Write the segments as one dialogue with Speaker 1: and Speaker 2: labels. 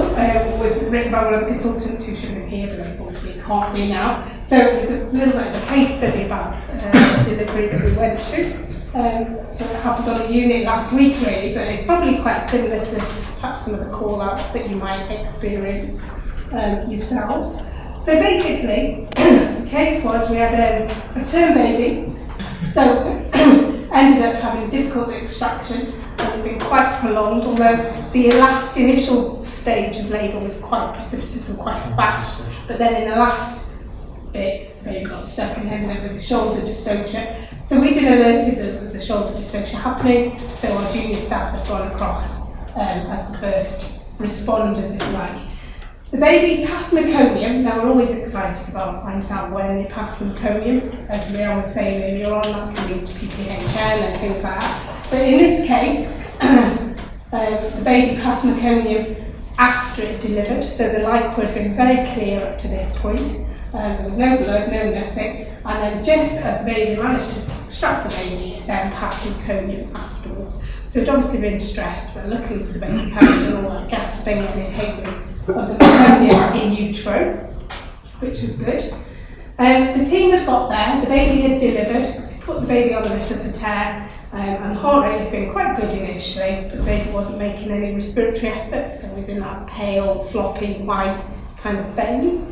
Speaker 1: article was written by one of the consultants who should have been here, but unfortunately can't be now. So it was a little bit of a case study about delivery that we went to. That happened on a unit last week really, but it's probably quite similar to perhaps some of the call-outs that you might experience yourselves. So basically, the case was we had a term baby, so ended up having a difficult extraction and had been quite prolonged, although the last initial stage of labour was quite precipitous and quite fast, but then in the last bit, the baby got stuck and ended up with a shoulder dystocia. So we'd been alerted that there was a shoulder dystocia happening, so our junior staff had gone across as the first responders, if you like. The baby passed meconium. Now we're always excited about finding out when they pass meconium. As Leon was saying earlier on, that can lead to PPHN and things like that. But in this case, the baby passed meconium after it delivered, so the liquor had been very clear up to this point. There was no blood, no nothing, and then just as the baby managed to extract the baby, it then passed meconium afterwards. So it's obviously been stressed, but luckily for the baby, having done all that gasping and inhaling of the meconium in utero, which was good. The team had got there, the baby had delivered, put the baby on a resuscitator, and the heart rate had been quite good initially, but the baby wasn't making any respiratory efforts, so it was in that pale, floppy, white kind of phase.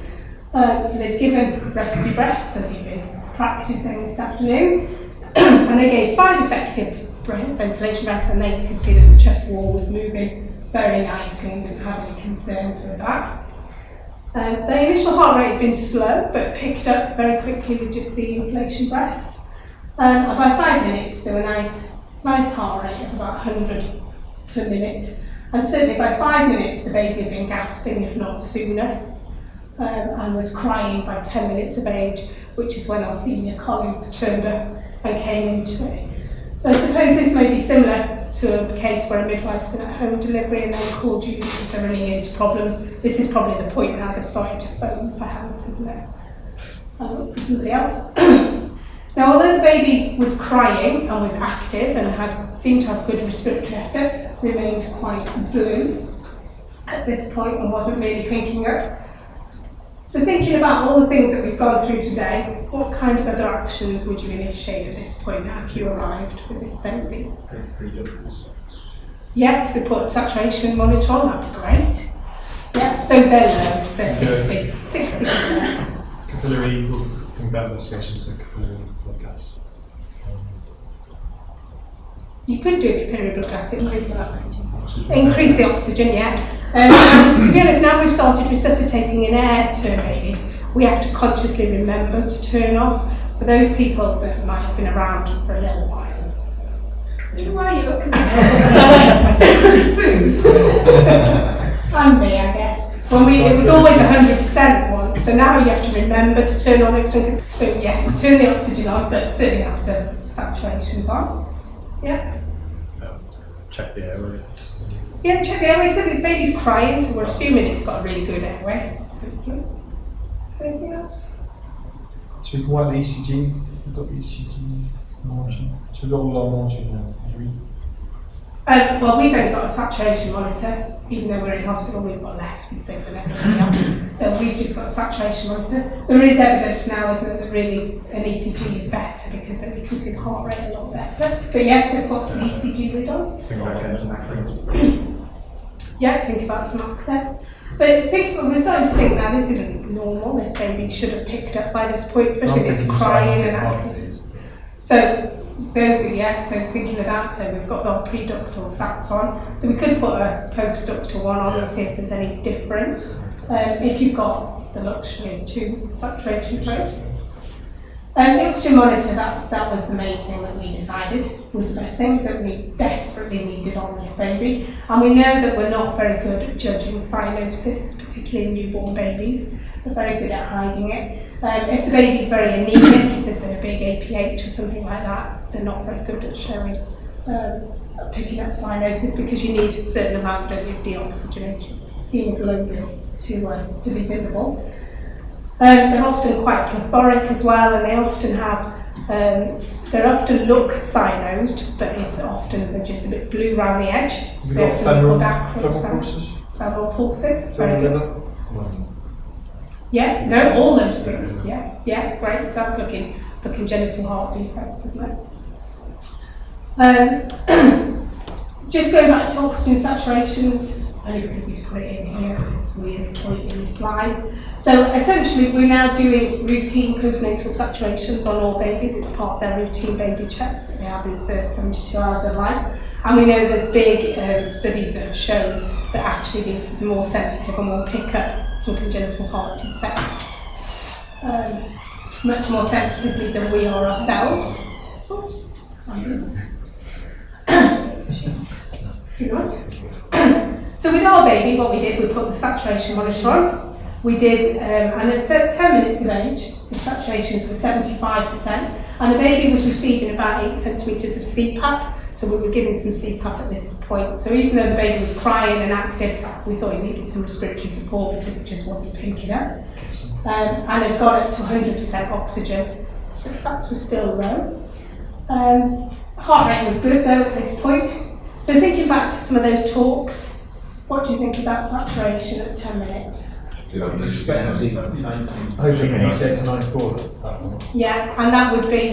Speaker 1: So they'd given rescue breaths, as you've been practicing this afternoon, and they gave 5 effective ventilation breaths, and they could see that the chest wall was moving very nicely and didn't have any concerns with that. The initial heart rate had been slow, but picked up very quickly with just the inflation breaths. And by 5 minutes, there were nice heart rate of about 100 per minute. And certainly by 5 minutes, the baby had been gasping, if not sooner, and was crying by 10 minutes of age, which is when our senior colleagues turned up and came into it. So I suppose this may be similar to a case where a midwife's been at home delivery and then called you because they're running into problems. This is probably the point now they're starting to phone for help, isn't it? I'll look for somebody else. Now, although the baby was crying and was active and seemed to have good respiratory effort, remained quite blue at this point and wasn't really pinking up. So thinking about all the things that we've gone through today, what kind of other actions would you initiate at this point now if you arrived with this baby? Yep, so put a saturation monitor on, that'd be great. Yep, so they're low, they're 60%.
Speaker 2: Capillary, we'll think about investigation, so capillary blood gas.
Speaker 1: You could do capillary blood gas, increase the oxygen. Increase the oxygen, yeah. To be honest, now we've started resuscitating in air term babies, we have to consciously remember to turn off. For those people that might have been around for a little while. Why are you looking at food? And me, I guess. It was always 100% once, so now you have to remember to turn on oxygen. So yes, turn the oxygen on, but certainly have the saturations on. Yeah.
Speaker 2: Check the airway.
Speaker 1: Yeah, check the airway. So the baby's crying, so we're assuming it's got a really good airway. Anything else?
Speaker 3: So you can work the ECG. We've got the ECG monitoring. So we've got all our monitoring now.
Speaker 1: Well, we've only got a saturation monitor. Even though we're in hospital, we've got less, we think, than everybody else. So we've just got a saturation monitor. There is evidence now, isn't it, that really an ECG is better because then we can see the heart rate a lot better. But yes, we've got the ECG lid on.
Speaker 2: Think about getting some access.
Speaker 1: Yeah, think about some access. But we're starting to think now this isn't normal. This baby should have picked up by this point, especially if it's crying and active. So those are yes, so thinking of that, so we've got our pre-ductal sats on, so we could put a post-ductal one on and see if there's any difference. If you've got the luxury of 2 saturation probes. The oxygen monitor, that was the main thing that we decided was the best thing that we desperately needed on this baby. And we know that we're not very good at judging cyanosis, particularly in newborn babies. We're very good at hiding it. If the baby's very anemic, if there's been a big APH or something like that, they're not very good at showing, picking up cyanosis because you need a certain amount of deoxygenated hemoglobin to be visible. They're often quite plethoric as well, and they often have, they often look cyanosed, but it's often they're just a bit blue around the edge. So they have something called acro. abdominal pulses.
Speaker 3: So
Speaker 1: Very good.
Speaker 3: liver?
Speaker 1: Yeah, no, all those things. Yeah, great. So that's looking for congenital heart defects, isn't it? Just going back to oxygen saturations, only because he's put it in here, it's weird point in the slides. So essentially, we're now doing routine postnatal saturations on all babies. It's part of their routine baby checks that they have in the first 72 hours of life. And we know there's big studies that have shown that actually this is more sensitive and will pick up some congenital heart defects much more sensitively than we are ourselves. So with our baby, what we did, we put the saturation monitor on. We did, and at 10 minutes of age, the saturations were 75%, and the baby was receiving about 8 centimetres of CPAP, so we were giving some CPAP at this point. So even though the baby was crying and active, we thought he needed some respiratory support because it just wasn't picking up. And it got up to 100% oxygen, so sats was still low. Heart rate was good though at this point. So thinking back to some of those talks, what do you think about saturation at 10 minutes?
Speaker 3: Expecting 96 to 94.
Speaker 1: Yeah, and that would be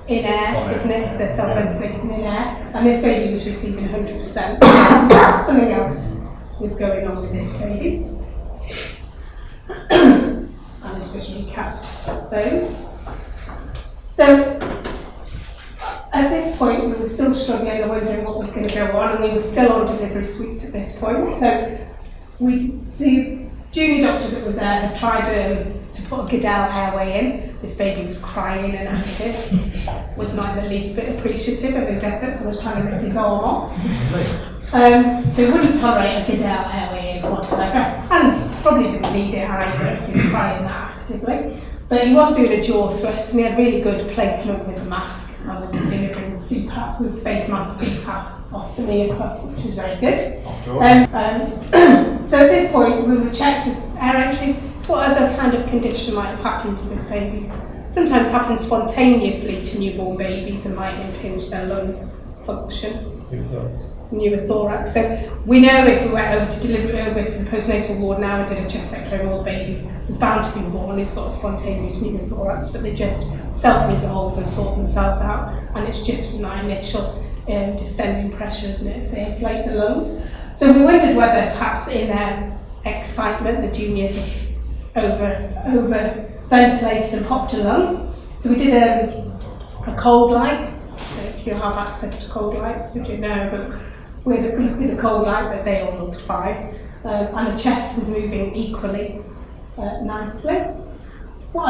Speaker 1: in air, isn't it, if they're self-ventilating in air. And this baby was receiving 100%. Something else was going on with this baby. And let's just recap those. So, at this point, we were still struggling and wondering what was going to go on, and we were still on delivery suites at this point. So, the junior doctor that was there had tried to put a Goodell airway in. This baby was crying and active, was not in the least bit appreciative of his efforts and was trying to rip his arm off. So he wouldn't tolerate a Goodell airway in whatsoever, and probably didn't need it either if he was crying that actively. But he was doing a jaw thrust, and he had really good placement with the mask and with delivering CPAP, with face mask CPAP off the near cuff, which was very good. So at this point, we were checked air entries. So what other kind of condition might have happened to this baby? Sometimes happens spontaneously to newborn babies and might impinge their lung function. Pneumothorax. So we know if we went over to deliver over to the postnatal ward now and did a chest X-ray on all the babies, there's bound to be one who's got a spontaneous pneumothorax, but they just self-resolve and sort themselves out, and it's just from that initial distending pressure, isn't it, as they inflate the lungs. So we wondered whether perhaps in their excitement the juniors over ventilated and popped a lung. So we did a cold light. So if you have access to cold lights, which you know, but we had a look with the cold light, but they all looked fine. And the chest was moving equally nicely. What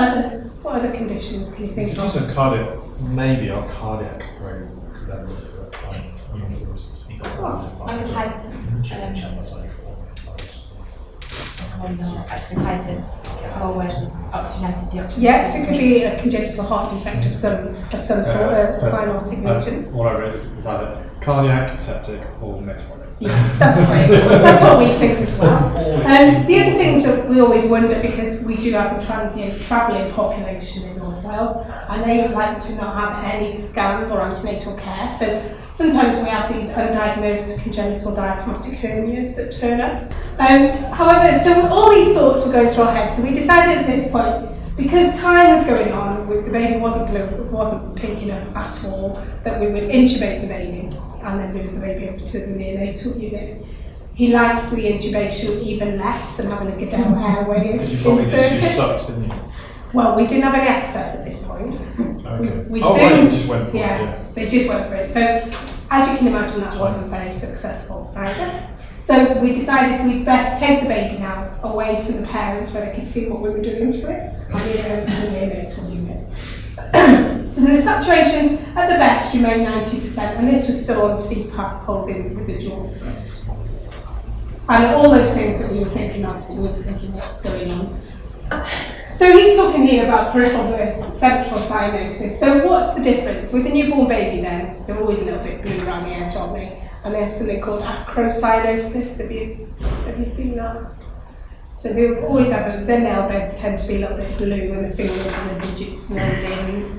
Speaker 1: other conditions can you think of?
Speaker 3: Also cardiac, maybe our cardiac rate could have looked at
Speaker 4: Like a heightened, or when oxygenated deoxygenated.
Speaker 1: Yes, it could be a congenital heart defect of some sort, cyanotic lesion.
Speaker 2: What I read is either cardiac, septic, or metabolic.
Speaker 1: Yeah, that's great. That's what we think as well. The other things that we always wonder, because we do have a transient travelling population in North Wales, and they like to not have any scans or antenatal care. So sometimes we have these undiagnosed congenital diaphragmatic hernias that turn up. However, so all these thoughts were going through our heads, so we decided at this point, because time was going on, the baby wasn't pinking up at all, that we would intubate the baby and then move the baby over to the neonatal unit. He liked the intubation even less than having a Goodell airway
Speaker 3: Because you probably just used
Speaker 1: inserted.
Speaker 3: sucks, didn't you?
Speaker 1: Well, we didn't have any access at this point.
Speaker 3: Okay.
Speaker 1: We
Speaker 3: Oh,
Speaker 1: soon,
Speaker 3: right, just went for it, yeah.
Speaker 1: They just went for it. So, as you can imagine, that wasn't very successful either. So we decided we'd best take the baby now away from the parents where they could see what we were doing to it, and move it over to the neonatal unit. So the saturations at the best remained 90%, and this was still on CPAP holding with the jaw thrust. And all those things that we were thinking of, we were thinking what's going on. So he's talking here about peripheral versus central cyanosis. So what's the difference? With the newborn baby then, they're always a little bit blue around the edge, aren't they? And they have something called acrocyanosis. Have you seen that? So they always have their nail beds tend to be a little bit blue, and the fingers and the digits and the nails.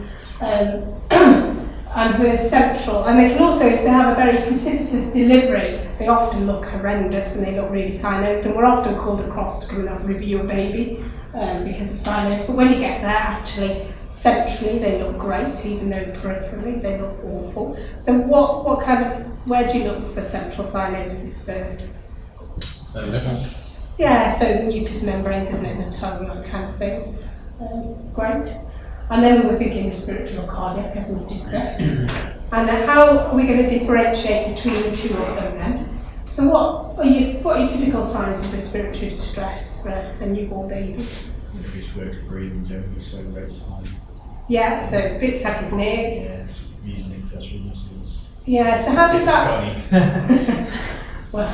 Speaker 1: and we're central. And they can also, if they have a very precipitous delivery, they often look horrendous and they look really cyanosed, and we're often called across to come and review a baby because of cyanos. But when you get there, actually, centrally they look great, even though peripherally they look awful. So where do you look for central cyanosis first? Yeah, so mucous membranes, isn't it, the tongue, that kind of thing. Great. And then we were thinking respiratory or cardiac, as we've discussed. And then how are we going to differentiate between the two of them then? So what are your typical signs of respiratory distress for a newborn baby?
Speaker 5: Increased work of breathing generally, so rates high.
Speaker 1: Yeah, so a bit tachypneic.
Speaker 5: Yeah, it's using accessory muscles.
Speaker 1: Yeah, so how does that... Well,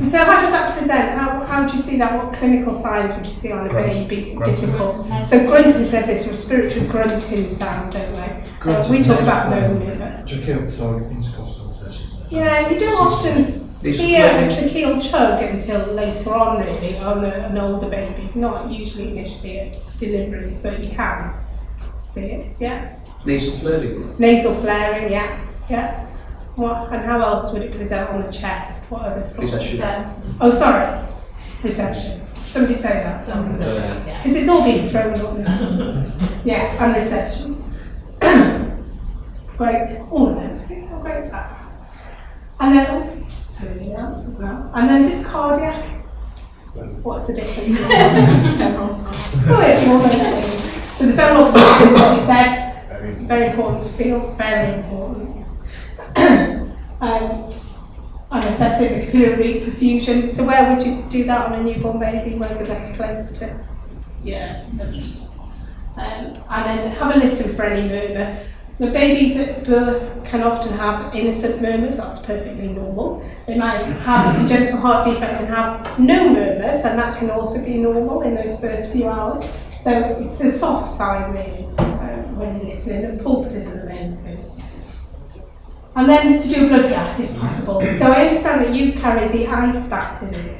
Speaker 1: so how does that present? How do you see that? What clinical signs would you see on a baby? Difficult. So grunting said this respiratory grunting sound, don't they? We talk about moaning.
Speaker 3: Tracheal intercostal sessions.
Speaker 1: Yeah, you don't often see a tracheal chug until later on, really, on an older baby. Not usually initially at deliveries, but you can see it. Yeah.
Speaker 6: Nasal flaring.
Speaker 1: Nasal flaring. Yeah. Yeah. What, and how else would it present on the chest? What other sorts of... Oh, sorry. Recession. Somebody say that. Somebody say that. Because it's all being thrown on. Yeah, and recession. Great. All of those. How great is that? And then, something else as well. And then if it's cardiac, what's the difference? Femoral. Oh, yeah, all those things. So the femoral position, as you said, very important to feel, very important. And assessing the capillary perfusion. So where would you do that on a newborn baby? Where's the best place to? Yes. And then have a listen for any murmur. The babies at birth can often have innocent murmurs. That's perfectly normal. They might have a congenital heart defect and have no murmurs, and that can also be normal in those first few hours. So it's a soft sign really when you're listening. The pulse is the main thing. And then to do blood gas if possible. So I understand that you carry the ISTAT, is it?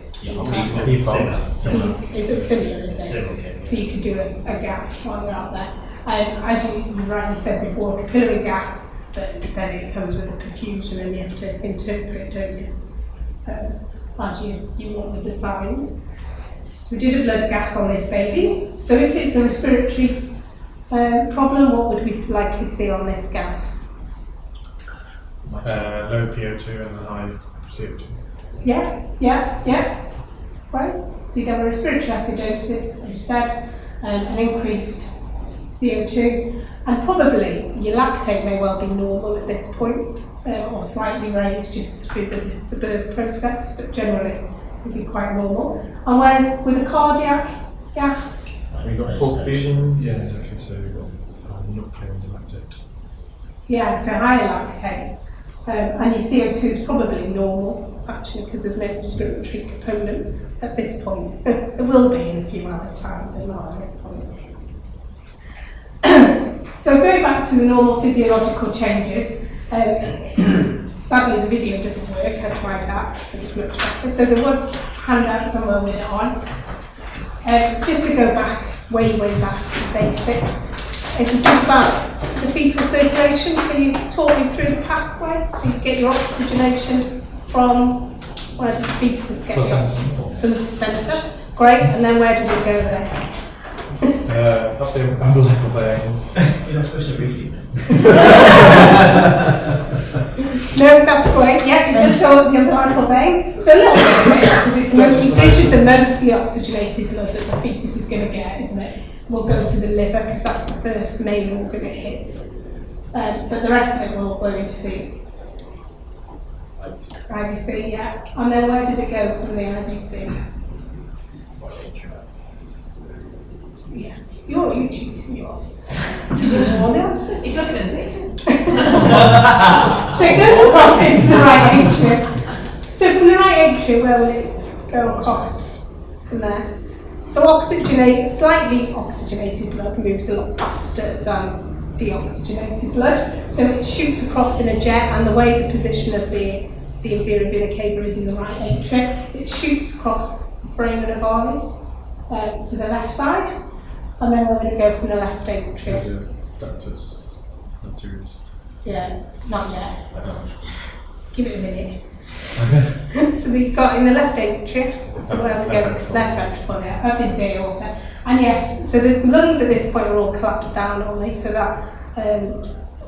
Speaker 1: Is it similar, is it? So you could do a gas while you're out there. As you rightly said before, capillary gas, then it comes with a perfusion and you have to interpret, don't you? As you want with the signs. So we did a blood gas on this baby. So if it's a respiratory problem, what would we likely see on this gas?
Speaker 2: Low PO2 and high CO2.
Speaker 1: Yeah. Right. So you'd have a respiratory acidosis, as you said, an increased CO2, and probably your lactate may well be normal at this point, or slightly raised just through the birth process, but generally it would be quite normal. And whereas with a cardiac gas,
Speaker 2: We've got perfusion. Yeah, exactly. So we've got not clearing the lactate.
Speaker 1: Yeah, so higher lactate. And your CO2 is probably normal, actually, because there's no respiratory component at this point. There will be in a few hours' time, but not at this point. So going back to the normal physiological changes, sadly the video doesn't work. I tried that, so it's much better. So there was a handout somewhere with it on. Just to go back, way back to basics. If you think about the fetal circulation, can you talk me through the pathway? So you get your oxygenation from, where does the fetus get it? From the centre. Great, and then where does it go there?
Speaker 2: Up the umbilical vein.
Speaker 5: You're not supposed to read it.
Speaker 1: No, that's great. Yeah, it does go up the umbilical vein. So a little bit, because it's mostly, this is the mostly oxygenated blood that the fetus is going to get, isn't it? Will go to the liver because that's the first main organ it hits. But the rest of it will go into the IBC, yeah. And then where does it go from the IBC? Yeah, you're cheating, you are. You should know all the answers.
Speaker 4: He's looking at the picture.
Speaker 1: So it goes across into the right atrium. So from the right atrium, where will it go across from there? So slightly oxygenated blood moves a lot faster than deoxygenated blood. So it shoots across in a jet, and the way the position of the inferior vena cava is in the right atrium, it shoots across the foramen ovale to the left side, and then we're going to go from the left atrium.
Speaker 2: Ductus anterior.
Speaker 1: Yeah, not yet.
Speaker 5: I don't know.
Speaker 1: Give it a minute. So we've got in the left atria, so where we go, left ventricle, yeah, up into the aorta. And yes, so the lungs at this point are all collapsed down only, so that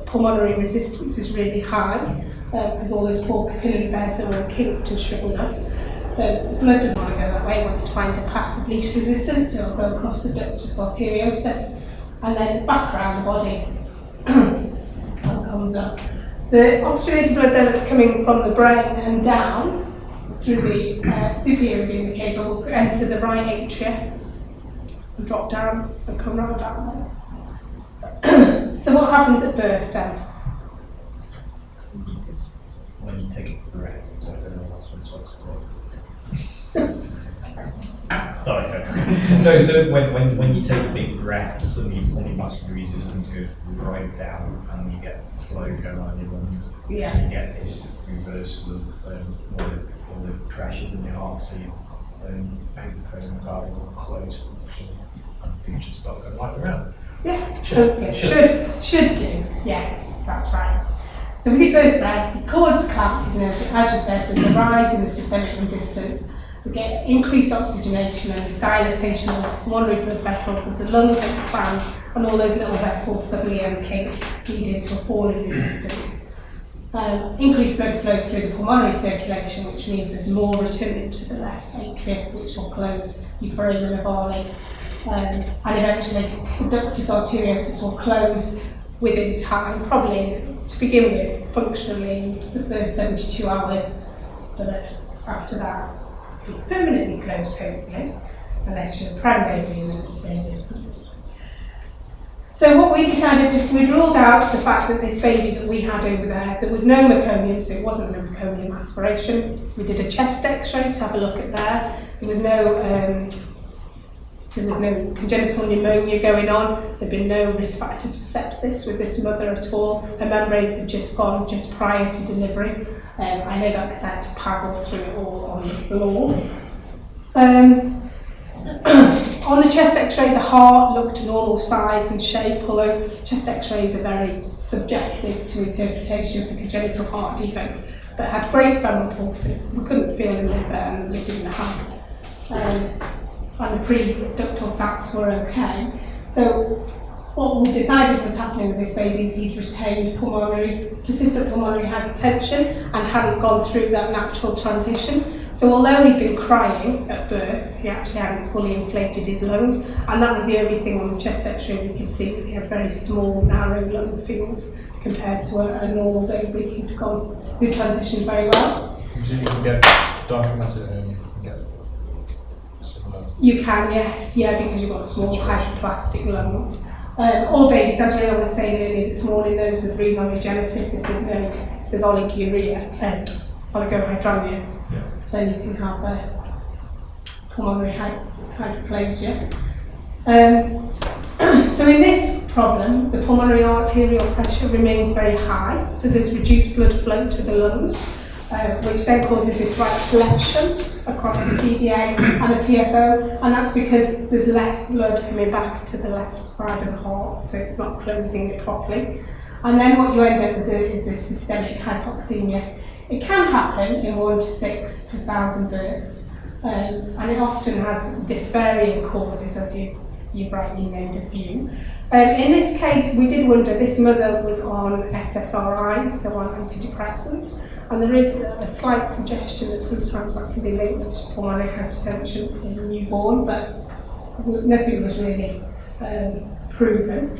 Speaker 1: pulmonary resistance is really high, because all those poor capillary beds are all kinked and shriveled up. So the blood doesn't want to go that way, it wants to find a path of least resistance, so it'll go across the ductus arteriosus, and then back around the body, and comes up. The oxygenated blood then that's coming from the brain and down through the superior vena cava will enter the right atria and drop down and come round that way. So what happens at birth then?
Speaker 5: When you take a breath, so I don't know what's called. Sorry, okay. So when you take big breaths, suddenly your muscular resistance goes right down and you get flow going on in your lungs.
Speaker 1: Yeah.
Speaker 5: You get this reversal of all the pressures in the heart, so you hypothermic valve will close function and things should start going right around.
Speaker 1: Yeah, should do. Yes, that's right. So with your first breath, your cords clamp, isn't it? As you said, there's a rise in the systemic resistance. We get increased oxygenation and this dilatation of the pulmonary blood vessels as the lungs expand and all those little vessels suddenly unkink, leading to a fall in resistance. Increased blood flow through the pulmonary circulation, which means there's more returning to the left atrius, which will close your foramen ovale. And eventually the ductus arteriosus will close within time, probably to begin with, functionally the first 72 hours, but after that, it'll be permanently closed, hopefully, unless you're a prem baby and then it stays open. So what we decided, we'd ruled out the fact that this baby that we had over there was no meconium, so it wasn't a meconium aspiration. We did a chest x-ray to have a look at there. There was no congenital pneumonia going on. There'd been no risk factors for sepsis with this mother at all. Her membranes had just gone just prior to delivery. I know that because I had to paddle through it all on the floor. On the chest x-ray, the heart looked normal size and shape, although chest x-rays are very subjective to interpretation for congenital heart defects, but had great femoral pulses. We couldn't feel the liver and we didn't have. And the pre-ductal sacs were okay. So what we decided was happening with this baby is he'd retained persistent pulmonary hypertension and hadn't gone through that natural transition. So although he'd been crying at birth, he actually hadn't fully inflated his lungs, and that was the only thing on the chest x-ray we could see was he had very small, narrow lung fields compared to a normal baby who transitioned very well.
Speaker 2: So you can get diaphragmatic and you can get similar.
Speaker 1: You can, yes, yeah, because you've got small hyperplastic lungs. All babies, as Rhea was saying earlier this morning, those with remonogenesis, if there's oliguria, oligohydramnios, then you can have pulmonary hyperplasia. So in this problem, the pulmonary arterial pressure remains very high, so there's reduced blood flow to the lungs, which then causes this right to left shunt across the PDA and the PFO, and that's because there's less blood coming back to the left side of the heart, so it's not closing it properly. And then what you end up with is this systemic hypoxemia. It can happen in 1 to 6 per 1,000 births, and it often has varying causes, as you've rightly named a few. In this case, we did wonder, this mother was on SSRIs, so on antidepressants, and there is a slight suggestion that sometimes that can be linked to pulmonary hypertension in a newborn, but nothing was really proven.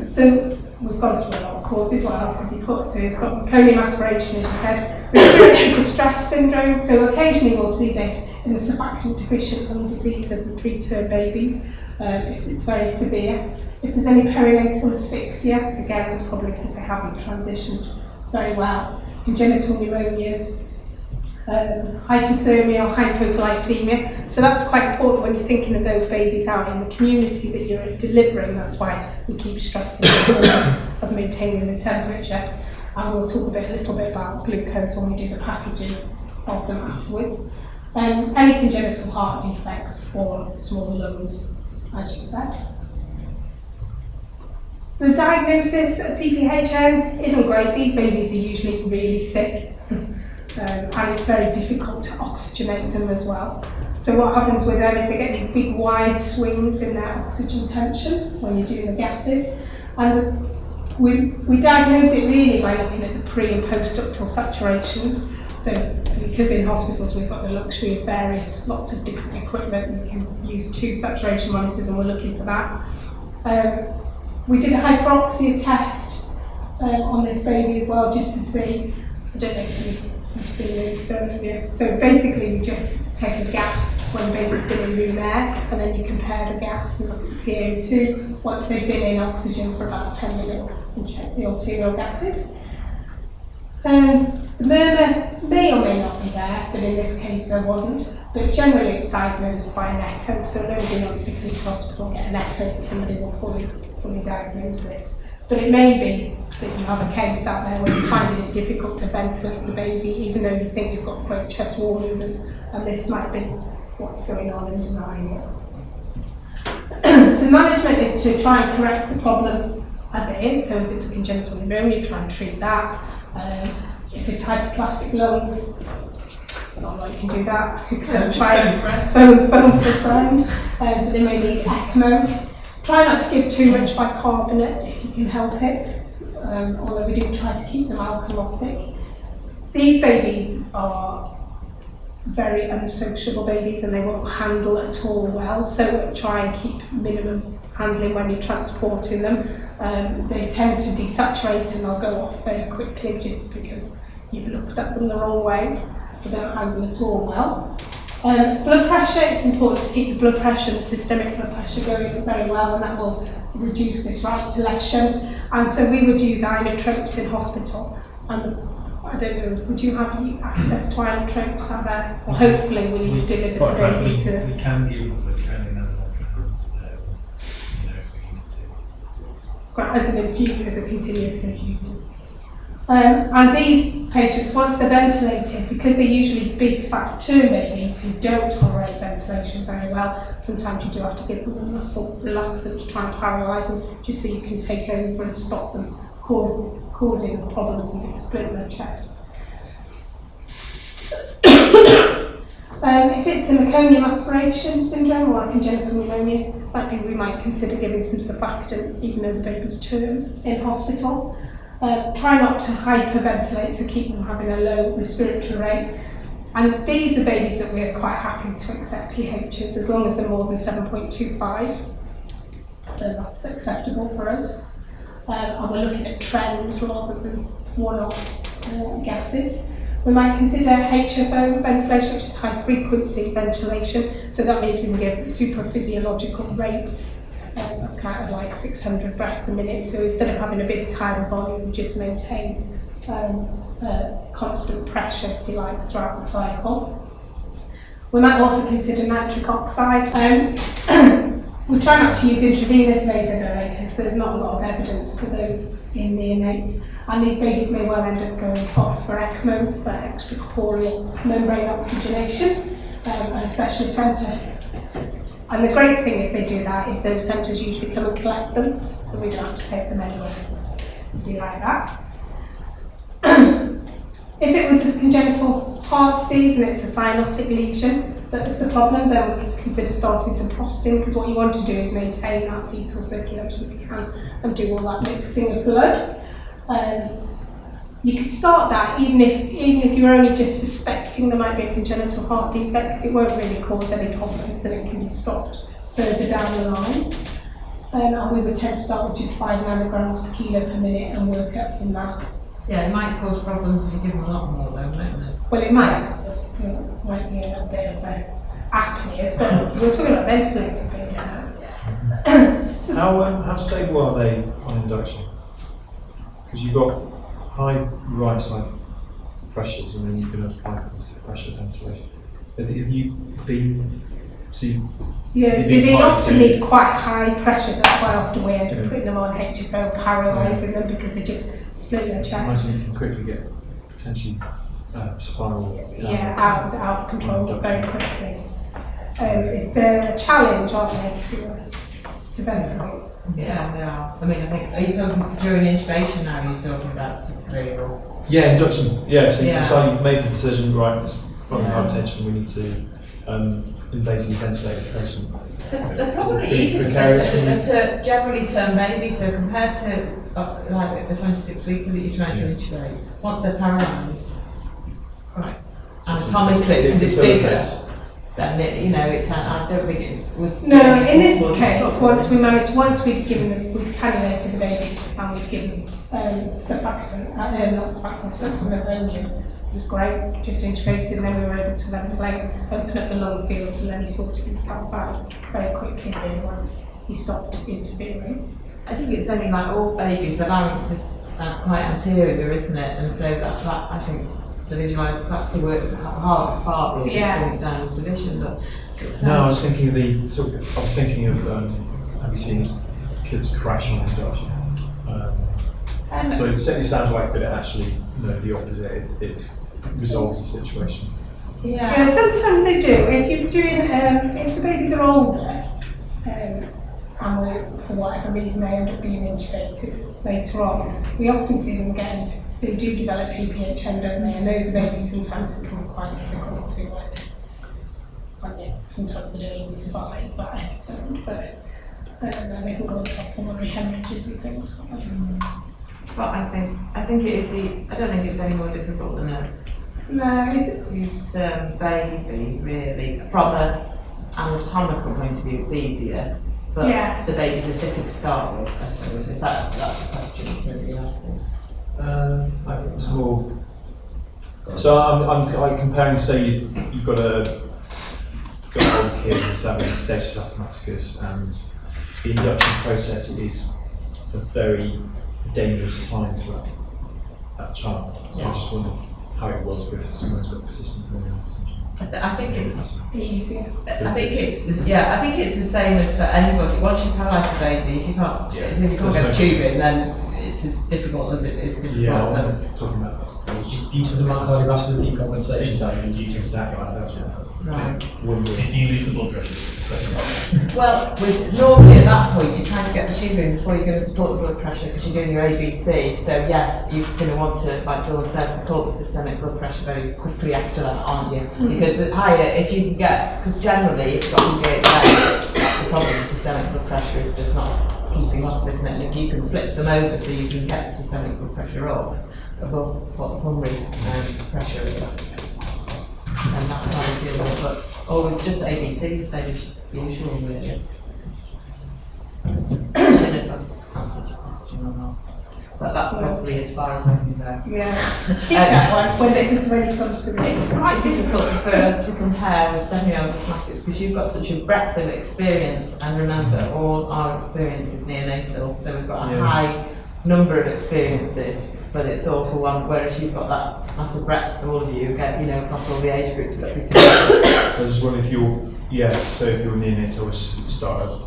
Speaker 1: So we've gone through a lot of causes. What else has he put? So he's got meconium aspiration, as you said, respiratory distress syndrome. So occasionally we'll see this in the surfactant deficient lung disease of the preterm babies, if it's very severe. If there's any perinatal asphyxia, again, that's probably because they haven't transitioned very well. Congenital pneumonias, hypothermia or hypoglycemia. So that's quite important when you're thinking of those babies out in the community that you're delivering. That's why we keep stressing the importance of maintaining the temperature. And we'll talk a little bit about glucose when we do the packaging of them afterwards. Any congenital heart defects or small lungs, as you said. So the diagnosis of PPHN isn't great. These babies are usually really sick and it's very difficult to oxygenate them as well. So what happens with them is they get these big wide swings in their oxygen tension when you're doing the gases. And we diagnose it really by looking at the pre and post ductal saturations. So because in hospitals we've got the luxury of lots of different equipment, we can use 2 saturation monitors and we're looking for that. We did a hyperoxia test on this baby as well, just to see, I don't know if you've seen those, don't you? So basically we just take a gas when the baby's been in room air, and then you compare the gas and look at the PO2 once they've been in oxygen for about 10 minutes and check the arterial gases. The murmur may or may not be there, but in this case there wasn't. But generally it's diagnosed by an echo, so nobody wants to come to hospital and get an echo, somebody will fully diagnose this. But it may be that you have a case out there where you're finding it difficult to ventilate the baby, even though you think you've got great chest wall movements, and this might be what's going on underlying it. So management is to try and correct the problem as it is. So if it's a congenital pneumonia, try and treat that. If it's hyperplastic lungs, not like you can do that, except try and phone for a friend. But they may need ECMO. Try not to give too much bicarbonate if you can help it, although we do try to keep them alkalotic. These babies are very unsociable babies and they won't handle at all well, so try and keep minimum handling when you're transporting them. They tend to desaturate and they'll go off very quickly just because you've looked at them the wrong way. They don't handle at all well. Blood pressure, it's important to keep the blood pressure, the systemic blood pressure going very well, and that will reduce this right to left shunt. And so we would use inotropes in hospital. And I don't know, would you have access to inotropes out there? Well, hopefully when you deliver the baby to...
Speaker 5: We can give blood training and if we need to.
Speaker 1: As an infusion, as a continuous infusion. And these patients, once they're ventilated, because they're usually big fat term babies who don't tolerate ventilation very well, sometimes you do have to give them a muscle relaxant to try and paralyse them, just so you can take over and stop them causing problems and splitting their chest. If it's a meconium aspiration syndrome or a congenital pneumonia, we might consider giving some surfactant even though the baby's term in hospital. Try not to hyperventilate, so keep them having a low respiratory rate. And these are babies that we're quite happy to accept PHs as long as they're more than 7.25. Then that's acceptable for us. And we're looking at trends rather than one-off gases. We might consider HFO ventilation, which is high frequency ventilation. So that means we can give super physiological rates of kind of like 600 breaths a minute. So instead of having a big tidal volume, we just maintain constant pressure, if you like, throughout the cycle. We might also consider nitric oxide. We try not to use intravenous vasodilators. There's not a lot of evidence for those in neonates. And these babies may well end up going off for ECMO, for extracorporeal membrane oxygenation, at a specialist centre. And the great thing if they do that is those centres usually come and collect them, so we don't have to take them anywhere to do like that. If it was a congenital heart disease and it's a cyanotic lesion that's the problem, then we could consider starting some prostin, because what you want to do is maintain that fetal circulation if you can and do all that mixing of blood. You could start that even if you're only just suspecting there might be a congenital heart defect, because it won't really cause any problems and it can be stopped further down the line. And we would tend to start with just 5 nanograms per kilo per minute and work up from that.
Speaker 4: Yeah, it might cause problems if you give them a lot more though, mightn't it?
Speaker 1: Well, it might cause, might be a bit of apneas, but we're talking about ventilator being
Speaker 2: So how stable are they on induction? Because you've got high right side pressures and then you can have high pressure ventilation. Have you been to...
Speaker 1: Yeah, so they often need quite high pressures, that's why often we end up putting them on HFO, paralysing them because they just split their chest.
Speaker 2: Imagine you can quickly get potentially spiral.
Speaker 1: Yeah, out of control very quickly. They're a challenge, aren't they, to ventilate?
Speaker 4: Yeah, they are. I mean, I think, are you talking during intubation now, are you talking about typically, or?
Speaker 2: Yeah, induction. Yeah, so you
Speaker 4: Yeah.
Speaker 2: decide you've made the decision, right, it's from
Speaker 4: Yeah.
Speaker 2: hypertension, we need to invasively ventilate the patient.
Speaker 4: They're probably
Speaker 2: Is it
Speaker 4: easy
Speaker 2: precarious for you?
Speaker 4: to generally term babies, so compared to like the 26-weeker that you're trying to intubate, once they're paralysed, it's quite anatomically, because it's bigger, then it, you know, I don't think it would.
Speaker 1: No, in this case, once we'd given them, we'd cannulated the baby and we'd given surfactant, not surfactant, succinylcholine. It was great, just intubated, and then we were able to ventilate, open up the lung fields, and then he sorted himself out very quickly really once he stopped interfering.
Speaker 4: I think it's only like all babies, the larynx is quite anterior, isn't it? And so that I think the visualised, that's the hardest part really,
Speaker 1: Yeah.
Speaker 4: is going down into vision. But
Speaker 2: No, I was thinking of have you seen kids crash on induction? So it certainly sounds like, but it actually, no, the opposite. It resolves the situation.
Speaker 1: Yeah, sometimes they do. If you're doing, if the babies are older, and we, for whatever reason, they end up being intubated later on, we often see them they do develop PPHN, don't they? And those babies sometimes become quite difficult to, sometimes they don't even survive that episode, but then they can go on top pulmonary hemorrhages and things like that.
Speaker 4: But I think it is I don't think it's any more difficult than a baby, really. From an anatomical point of view, it's easier, but
Speaker 1: Yes.
Speaker 4: the babies are sicker to start with, I suppose. That's the question, isn't it, asking?
Speaker 2: I think it's more. So I'm like comparing. Say you've got an old kid who's having status asthmaticus, and the induction process is a very dangerous time for that child. So I just wondered how it was with someone who's got persistent pulmonary hypertension.
Speaker 4: I think it's
Speaker 1: Easier.
Speaker 4: I think it's the same as for anybody. Once you paralyse a baby, if you can't get tubing, then it's as difficult as it is difficult.
Speaker 2: Yeah, I'm talking about
Speaker 3: You took the cardiovascular decompensation
Speaker 5: So you're using static like that's what.
Speaker 4: Right.
Speaker 5: Did you lose the blood pressure?
Speaker 4: Well, normally at that point you're trying to get the tubing before you're going to support the blood pressure because you're doing your ABC. So yes, you're going to want to, like Dawn says, support the systemic blood pressure very quickly after that, aren't you? Because the higher, if you can get, because generally it's got to get that's the problem. The systemic blood pressure is just not keeping up, isn't it? And if you can flip them over so you can get the systemic blood pressure up above what the pulmonary pressure is, and that's how we deal with it. But always just ABC, so just usual really. I don't know if I've answered your question or not, but that's probably as far as I can go.
Speaker 1: Yeah. Keep that one when you come to it.
Speaker 4: It's quite difficult for us to compare with 7-year-old asthmatics because you've got such a breadth of experience, and remember, all our experience is neonatal, so we've got a high number of experiences, but it's all for one, whereas you've got that massive breadth, all of you get, across all the age groups.
Speaker 2: So I just wonder if you're neonatal, just start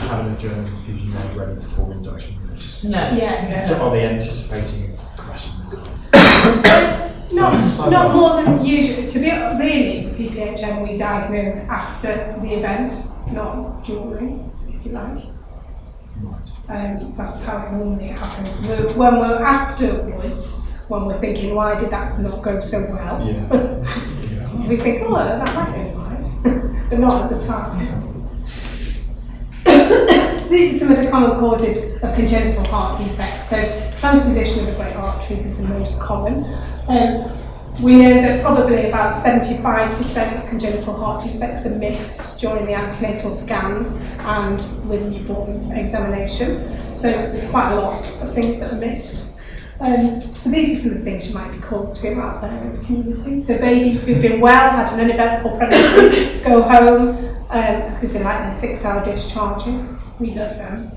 Speaker 2: having a journal infusion made ready before induction. Just are they anticipating a crashing?
Speaker 1: Not more than usual. To be really, PPHN we diagnose after the event, not during, if you like. That's how it normally happens. When we're afterwards, when we're thinking, why did that not go so well? We think, oh, that might be fine, but not at the time. These are some of the common causes of congenital heart defects. So transposition of the great arteries is the most common. We know that probably about 75% of congenital heart defects are missed during the antenatal scans and with newborn examination. So there's quite a lot of things that are missed. So these are some of the things you might be called to out there in the community. So babies who've been well, had an uneventful pregnancy, go home because they like their 6-hour discharges. We love them.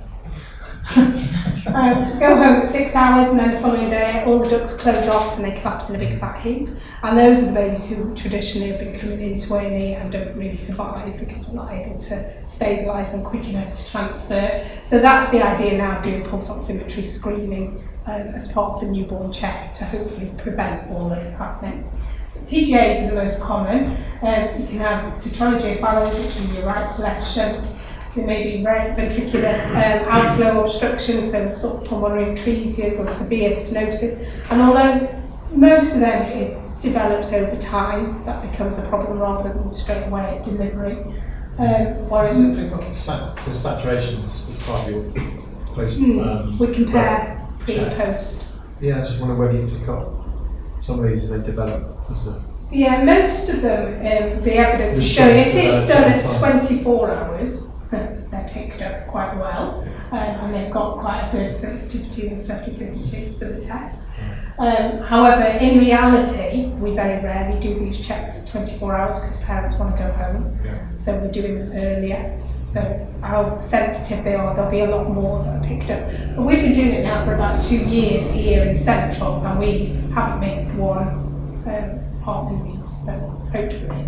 Speaker 1: Go home at 6 hours and then the following day all the ducts close off and they collapse in a big fat heap. And those are the babies who traditionally have been coming into A&E and don't really survive because we're not able to stabilise them quick enough to transfer. So that's the idea now of doing pulse oximetry screening as part of the newborn check to hopefully prevent all of this happening. TGAs are the most common. You can have tetralogy of Fallot, which are your right to left shunts. There may be ventricular outflow obstruction, so sort of pulmonary atresia or severe stenosis. And although most of them it develops over time, that becomes a problem rather than straight away at delivery. Whereas
Speaker 2: the saturation is part of your post.
Speaker 1: we compare pre
Speaker 2: check.
Speaker 1: and post.
Speaker 2: Yeah, I just wonder whether you pick up some of these as they develop, isn't it?
Speaker 1: Yeah, most of them, the evidence
Speaker 2: The
Speaker 1: is showing if
Speaker 2: shots
Speaker 1: it's
Speaker 2: develop
Speaker 1: done
Speaker 2: over
Speaker 1: at
Speaker 2: time.
Speaker 1: 24 hours, they're picked up quite well, and they've got quite a good sensitivity and specificity for the test. However, in reality, we very rarely do these checks at 24 hours because parents want to go home, so we're doing them earlier. So how sensitive they are, there'll be a lot more that are picked up. But we've been doing it now for about 2 years here in Central, and we haven't missed one heart disease, so hopefully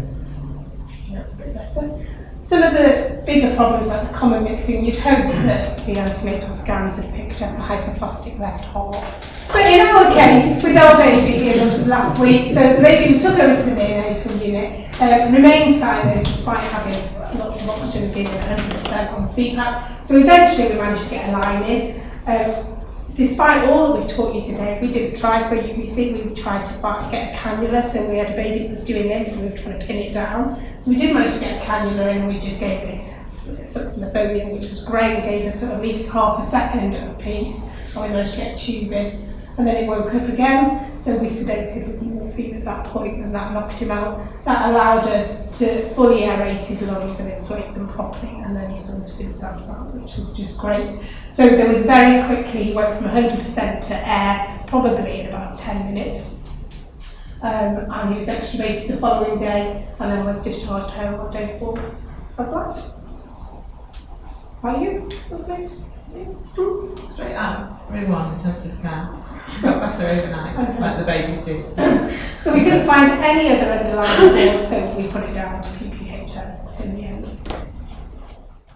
Speaker 1: it's picking up a bit better. Some of the bigger problems like the common mixing, you'd hope that the antenatal scans had picked up a hypoplastic left heart. But in our case, with our baby here last week, so the baby we took over to the neonatal unit, remained silent despite having lots of oxygen and being 100% on CPAP. So eventually we managed to get a line in. Despite all that we've taught you today, if we didn't try for a UVC, we tried to get a cannula. So we had a baby that was doing this and we were trying to pin it down. So we did manage to get a cannula and we just gave it succinylcholine, which was great. It gave us at least half a second of peace, and we managed to get a tube in. And then it woke up again, so we sedated with morphine at that point, and that knocked him out. That allowed us to fully aerate his lungs and inflate them properly, and then he sorted himself out, which was just great. So there was very quickly, he went from 100% to air, probably in about 10 minutes. And he was extubated the following day, and then was discharged home on day 4 of life. Are you? What's it? Yes.
Speaker 4: Straight out, room 1, intensive care. Got better overnight, like the babies do.
Speaker 1: So we couldn't find any other underlying cause, so we put it down to PPHN in the end.